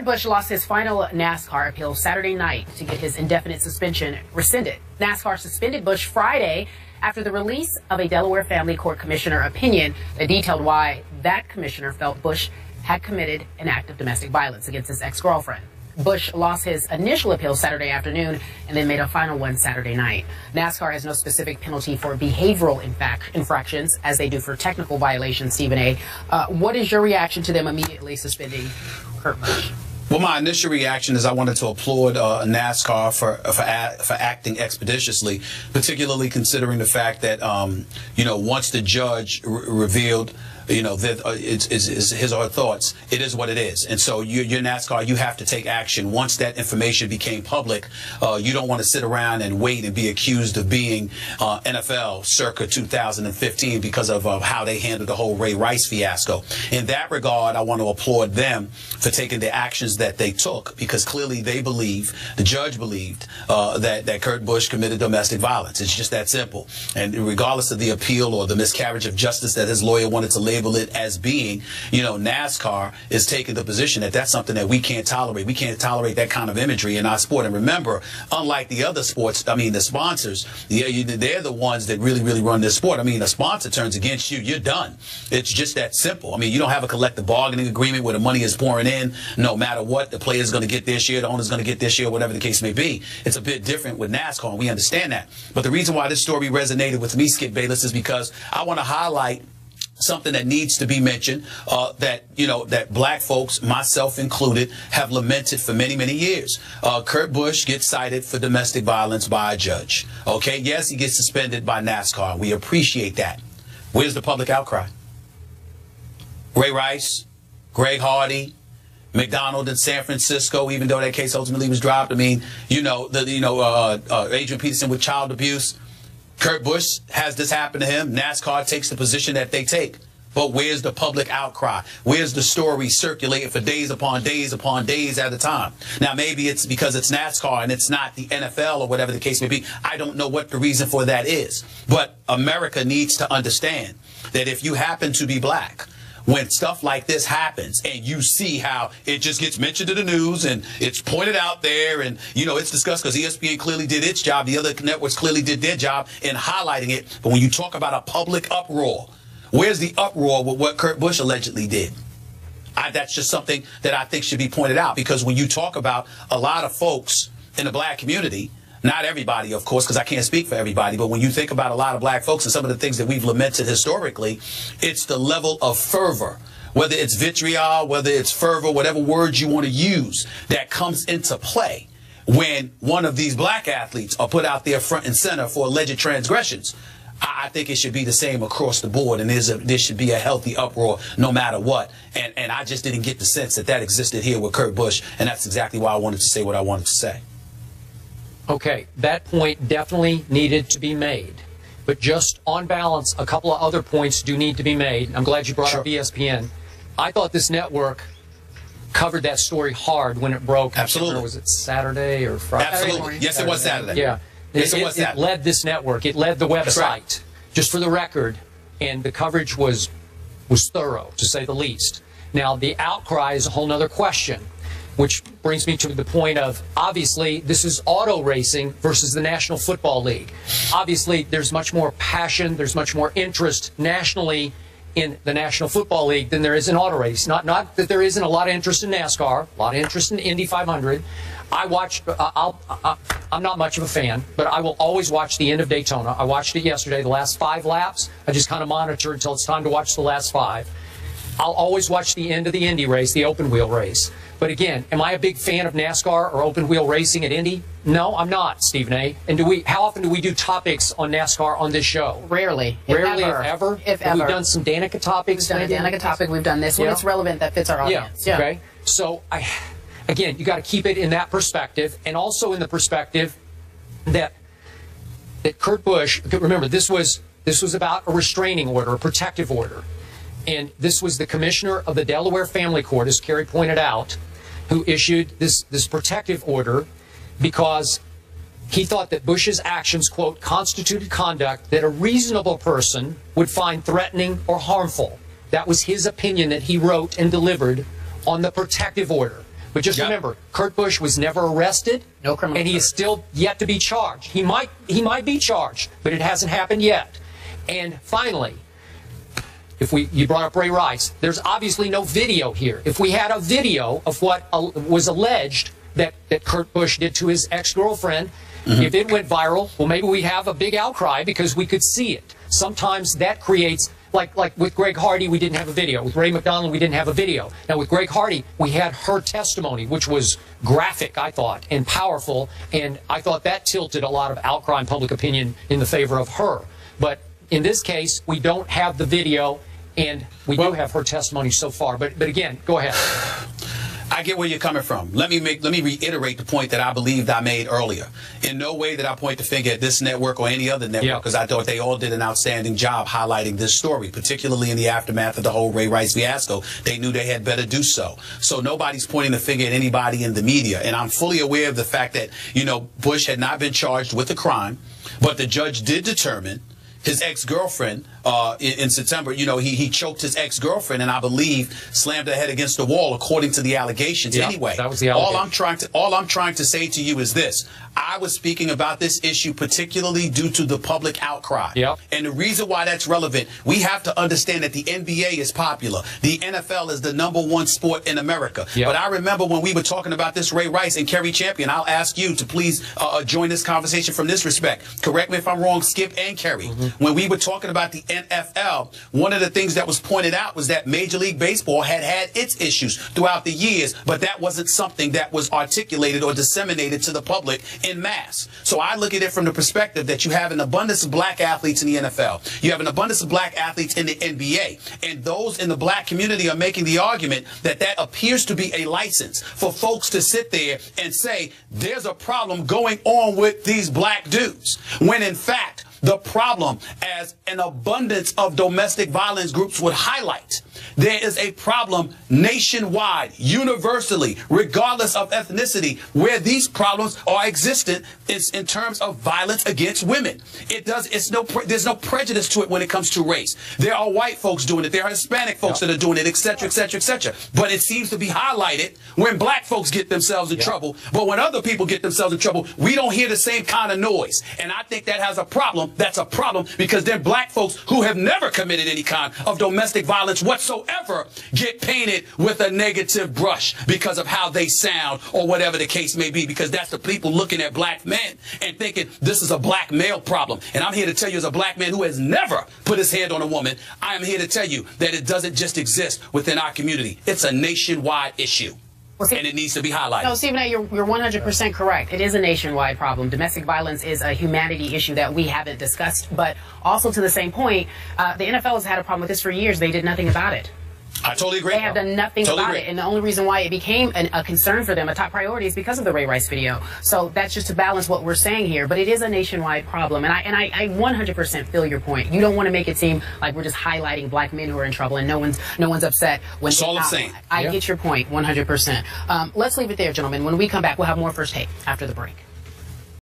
Kurt Busch lost his final NASCAR appeal Saturday night to get his indefinite suspension rescinded. NASCAR suspended Busch Friday after the release of a Delaware Family Court commissioner opinion that detailed why that commissioner felt Busch had committed an act of domestic violence against his ex-girlfriend. Busch lost his initial appeal Saturday afternoon and then made a final one Saturday night. NASCAR has no specific penalty for behavioral infractions as they do for technical violations, Stephen A. What is your reaction to them immediately suspending Kurt Busch? Well, my initial reaction is I wanted to applaud NASCAR for acting expeditiously, particularly considering the fact that, once the judge revealed that it's his or her thoughts, it is what it is. And so you're NASCAR, you have to take action. Once that information became public, you don't want to sit around and wait and be accused of being NFL circa 2015 because of how they handled the whole Ray Rice fiasco. In that regard, I want to applaud them for taking the actions that they took, because clearly they believe, the judge believed, that Kurt Busch committed domestic violence. It's just that simple. And regardless of the appeal or the miscarriage of justice that his lawyer wanted to label it as being, NASCAR is taking the position that that's something that we can't tolerate. We can't tolerate that kind of imagery in our sport. And remember, unlike the other sports, the sponsors, they're the ones that really run this sport. A sponsor turns against you, you're done. It's just that simple. You don't have a collective bargaining agreement where the money is pouring in no matter what. The player's going to get their share, the owner's going to get their share, whatever the case may be. It's a bit different with NASCAR, and we understand that. But the reason why this story resonated with me, Skip Bayless, is because I want to highlight something that needs to be mentioned, that black folks, myself included, have lamented for many years. Kurt Busch gets cited for domestic violence by a judge. Okay, yes, he gets suspended by NASCAR. We appreciate that. Where's the public outcry? Ray Rice, Greg Hardy, McDonald in San Francisco, even though that case ultimately was dropped. Adrian Peterson with child abuse. Kurt Busch has this happen to him. NASCAR takes the position that they take. But where's the public outcry? Where's the story circulating for days upon days at a time? Now, maybe it's because it's NASCAR and it's not the NFL or whatever the case may be. I don't know what the reason for that is. But America needs to understand that if you happen to be black, when stuff like this happens and you see how it just gets mentioned in the news and it's pointed out there and, it's discussed because ESPN clearly did its job. The other networks clearly did their job in highlighting it. But when you talk about a public uproar, where's the uproar with what Kurt Busch allegedly did? That's just something that I think should be pointed out, because when you talk about a lot of folks in the black community, not everybody, of course, because I can't speak for everybody, but when you think about a lot of black folks and some of the things that we've lamented historically, it's the level of fervor, whether it's vitriol, whether it's fervor, whatever words you want to use, that comes into play when one of these black athletes are put out there front and center for alleged transgressions. I think it should be the same across the board, and there should be a healthy uproar no matter what. And I just didn't get the sense that existed here with Kurt Busch, and that's exactly why I wanted to say what I wanted to say. Okay, that point definitely needed to be made. But just on balance, a couple of other points do need to be made. I'm glad you brought up ESPN. I thought this network covered that story hard when it broke. Absolutely. Was it Saturday or Friday? Absolutely. Yes, it was Saturday. Yeah. Yes, it was It led this network. It led the website. Right. Just for the record, and the coverage was thorough, to say the least. Now, the outcry is a whole other question, which brings me to the point of, obviously, this is auto racing versus the National Football League. Obviously, there's much more passion, there's much more interest nationally in the National Football League than there is in auto race. Not that there isn't a lot of interest in NASCAR, a lot of interest in Indy 500. I watched, I'm not much of a fan, but I will always watch the end of Daytona. I watched it yesterday, the last 5 laps. I just kind of monitor until it's time to watch the last 5. I'll always watch the end of the Indy race, the open wheel race. But again, am I a big fan of NASCAR or open wheel racing at Indy? No, I'm not, Stephen A. And how often do we do topics on NASCAR on this show? Rarely. Rarely, if ever? If ever. We've done some Danica topics. We've done a Danica topic. We've done this one. It's relevant, that fits our audience. Yeah. Okay. So, again, you got to keep it in that perspective, and also in the perspective that Kurt Busch, remember, this was about a restraining order, a protective order. And this was the commissioner of the Delaware Family Court, as Kerry pointed out, who issued this protective order because he thought that Busch's actions, quote, constituted conduct that a reasonable person would find threatening or harmful. That was his opinion that he wrote and delivered on the protective order. But just remember, Kurt Busch was never arrested. No criminal and he is still yet to be charged. He might be charged, but it hasn't happened yet. And finally, you brought up Ray Rice, there's obviously no video here. If we had a video of what was alleged that Kurt Busch did to his ex-girlfriend, if it went viral, well, maybe we have a big outcry because we could see it. Sometimes that creates, like with Greg Hardy, we didn't have a video. With Ray McDonald, we didn't have a video. Now, with Greg Hardy, we had her testimony, which was graphic, I thought, and powerful, and I thought that tilted a lot of outcry and public opinion in the favor of her. But in this case, we don't have the video, and we do have her testimony so far. But again, go ahead. I get where you're coming from. Let me reiterate the point that I believed I made earlier. In no way did I point the finger at this network or any other network, because I thought they all did an outstanding job highlighting this story, particularly in the aftermath of the whole Ray Rice fiasco. They knew they had better do so. So nobody's pointing the finger at anybody in the media. And I'm fully aware of the fact that, Busch had not been charged with a crime, but the judge did determine his ex-girlfriend in September, he choked his ex-girlfriend and I believe slammed her head against the wall, according to the allegations. Anyway, that was the allegation. All I'm trying to say to you is this. I was speaking about this issue particularly due to the public outcry. And the reason why that's relevant, we have to understand that the NBA is popular. The NFL is the #1 sport in America. But I remember when we were talking about this Ray Rice and Kerry Champion, I'll ask you to please join this conversation from this respect. Correct me if I'm wrong, Skip and Kerry. When we were talking about the NFL, one of the things that was pointed out was that Major League Baseball had its issues throughout the years, but that wasn't something that was articulated or disseminated to the public in mass. So I look at it from the perspective that you have an abundance of black athletes in the NFL. You have an abundance of black athletes in the NBA. And those in the black community are making the argument that that appears to be a license for folks to sit there and say, there's a problem going on with these black dudes. When in fact, the problem, as an abundance of domestic violence groups would highlight, there is a problem nationwide, universally, regardless of ethnicity, where these problems are existent in terms of violence against women. There's no prejudice to it when it comes to race. There are white folks doing it. There are Hispanic folks that are doing it, etc., etc., etc. But it seems to be highlighted when black folks get themselves in trouble. But when other people get themselves in trouble, we don't hear the same kind of noise. And I think that has a problem. That's a problem because then black folks who have never committed any kind of domestic violence whatsoever get painted with a negative brush because of how they sound or whatever the case may be, because that's the people looking at black men and thinking this is a black male problem. And I'm here to tell you, as a black man who has never put his hand on a woman, I am here to tell you that it doesn't just exist within our community. It's a nationwide issue. And it needs to be highlighted. No, Stephen A., you're 100% correct. It is a nationwide problem. Domestic violence is a humanity issue that we haven't discussed. But also to the same point, the NFL has had a problem with this for years. They did nothing about it. I totally agree. They have done nothing about it. And the only reason why it became a concern for them, a top priority, is because of the Ray Rice video. So that's just to balance what we're saying here. But it is a nationwide problem. And I 100% feel your point. You don't want to make it seem like we're just highlighting black men who are in trouble and no one's upset. That's all I'm saying. I get your point 100%. Let's leave it there, gentlemen. When we come back, we'll have more First Take after the break.